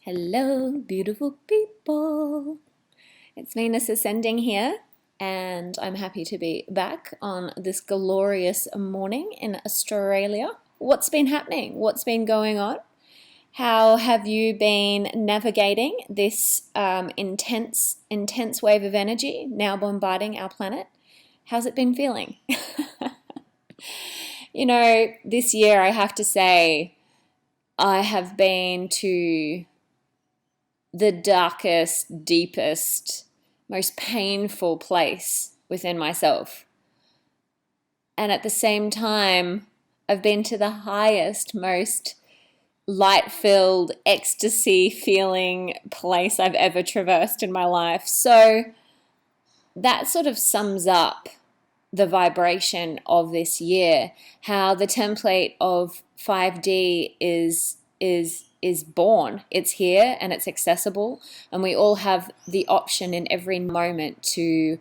Hello, beautiful people. It's Venus Ascending here, and I'm happy to be back on this glorious morning in Australia. What's been happening? What's been going on? How have you been navigating this intense wave of energy now bombarding our planet? How's it been feeling? This year I have to say I have been to the darkest, deepest, most painful place within myself. And at the same time, I've been to the highest, most light-filled, ecstasy-feeling place I've ever traversed in my life. So that sort of sums up the vibration of this year, how the template of 5D is born. It's here and it's accessible, and we all have the option in every moment to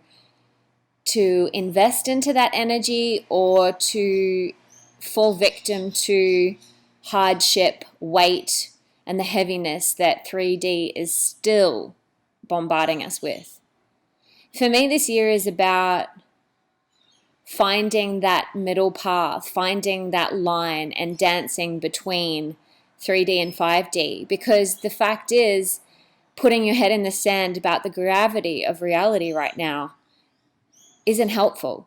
invest into that energy or to fall victim to hardship, weight, and the heaviness that 3D is still bombarding us with. For me, this year is about finding that middle path, finding that line and dancing between 3D and 5D, because the fact is, putting your head in the sand about the gravity of reality right now isn't helpful,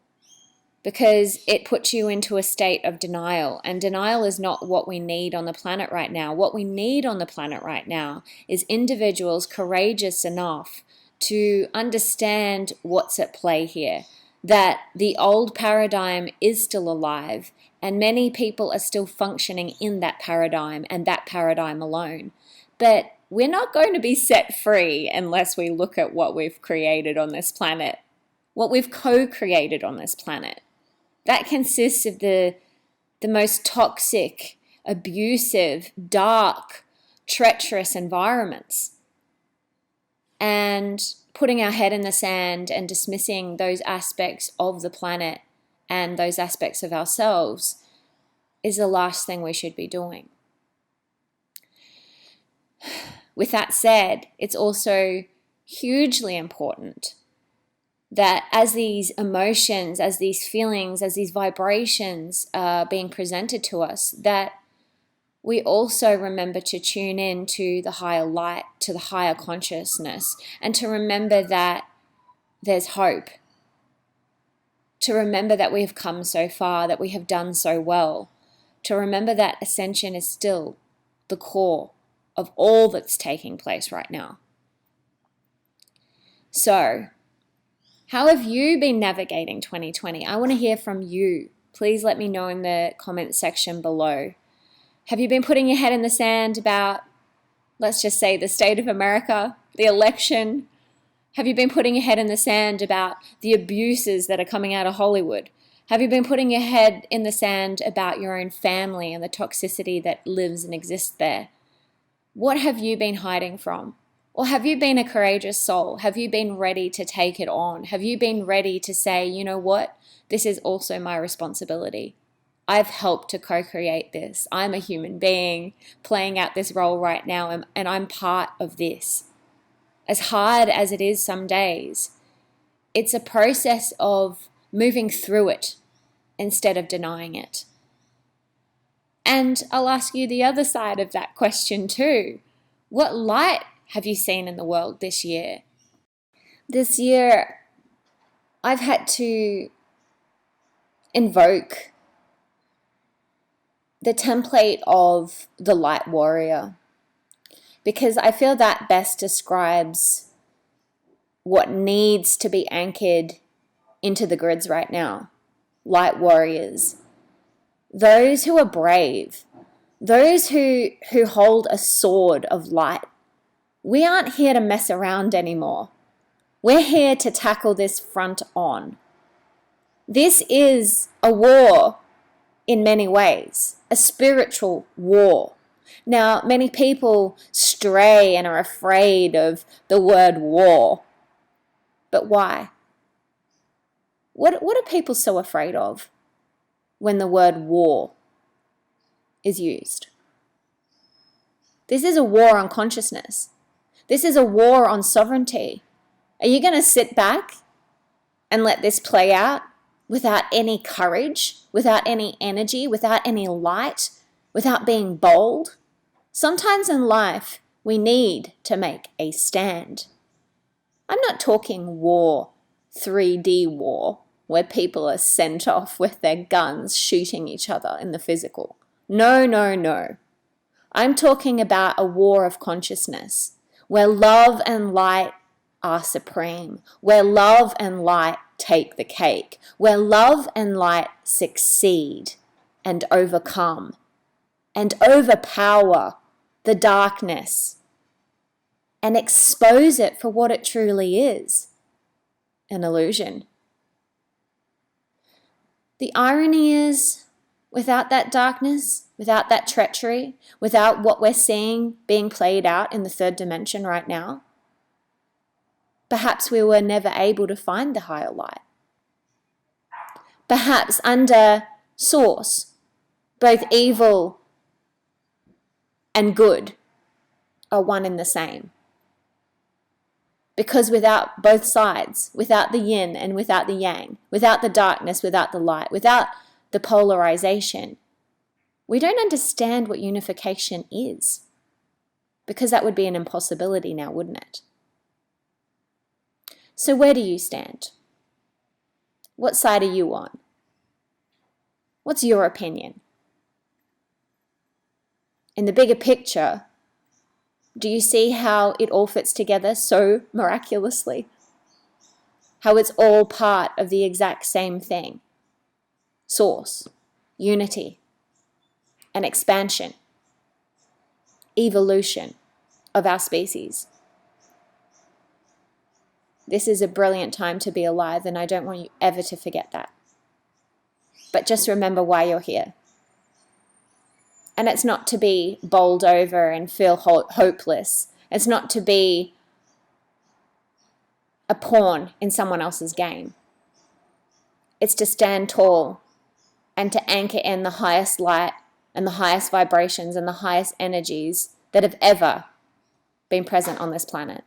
because it puts you into a state of denial, and denial is not what we need on the planet right now. What we need on the planet right now is individuals courageous enough to understand what's at play here, that the old paradigm is still alive, and many people are still functioning in that paradigm and that paradigm alone. But we're not going to be set free unless we look at what we've created on this planet, what we've co-created on this planet. That consists of the most toxic, abusive, dark, treacherous environments. And putting our head in the sand and dismissing those aspects of the planet and those aspects of ourselves is the last thing we should be doing. With that said, it's also hugely important that as these emotions, as these feelings, as these vibrations are being presented to us, that we also remember to tune in to the higher light, to the higher consciousness, and to remember that there's hope. To remember that we have come so far, that we have done so well. To remember that ascension is still the core of all that's taking place right now. So, how have you been navigating 2020? I want to hear from you. Please let me know in the comment section below. Have you been putting your head in the sand about, let's just say, the state of America, the election? Have you been putting your head in the sand about the abuses that are coming out of Hollywood? Have you been putting your head in the sand about your own family and the toxicity that lives and exists there? What have you been hiding from? Or have you been a courageous soul? Have you been ready to take it on? Have you been ready to say, you know what? This is also my responsibility. I've helped to co-create this. I'm a human being playing out this role right now, and I'm part of this. As hard as it is some days, it's a process of moving through it instead of denying it. And I'll ask you the other side of that question too. What light have you seen in the world this year? This year, I've had to invoke the template of the light warrior, because I feel that best describes what needs to be anchored into the grids right now. Light warriors, those who are brave, those who hold a sword of light. We aren't here to mess around anymore. We're here to tackle this front on. This is a war in many ways, a spiritual war. Now, many people stray and are afraid of the word war. But why? What are people so afraid of when the word war is used? This is a war on consciousness. This is a war on sovereignty. Are you going to sit back and let this play out without any courage, without any energy, without any light, without being bold? Sometimes in life, we need to make a stand. I'm not talking war, 3D war, where people are sent off with their guns shooting each other in the physical. No, no, no. I'm talking about a war of consciousness, where love and light are supreme, where love and light take the cake, where love and light succeed and overcome and overpower the darkness and expose it for what it truly is, an illusion. The irony is, without that darkness, without that treachery, without what we're seeing being played out in the third dimension right now, perhaps we were never able to find the higher light. Perhaps under source, both evil and good are one and the same. Because without both sides, without the yin and without the yang, without the darkness, without the light, without the polarization, we don't understand what unification is. Because that would be an impossibility now, wouldn't it? So where do you stand? What side are you on? What's your opinion? In the bigger picture, do you see how it all fits together so miraculously? How it's all part of the exact same thing. Source, unity, and expansion, evolution of our species. This is a brilliant time to be alive, and I don't want you ever to forget that. But just remember why you're here. And it's not to be bowled over and feel hopeless. It's not to be a pawn in someone else's game. It's to stand tall and to anchor in the highest light and the highest vibrations and the highest energies that have ever been present on this planet.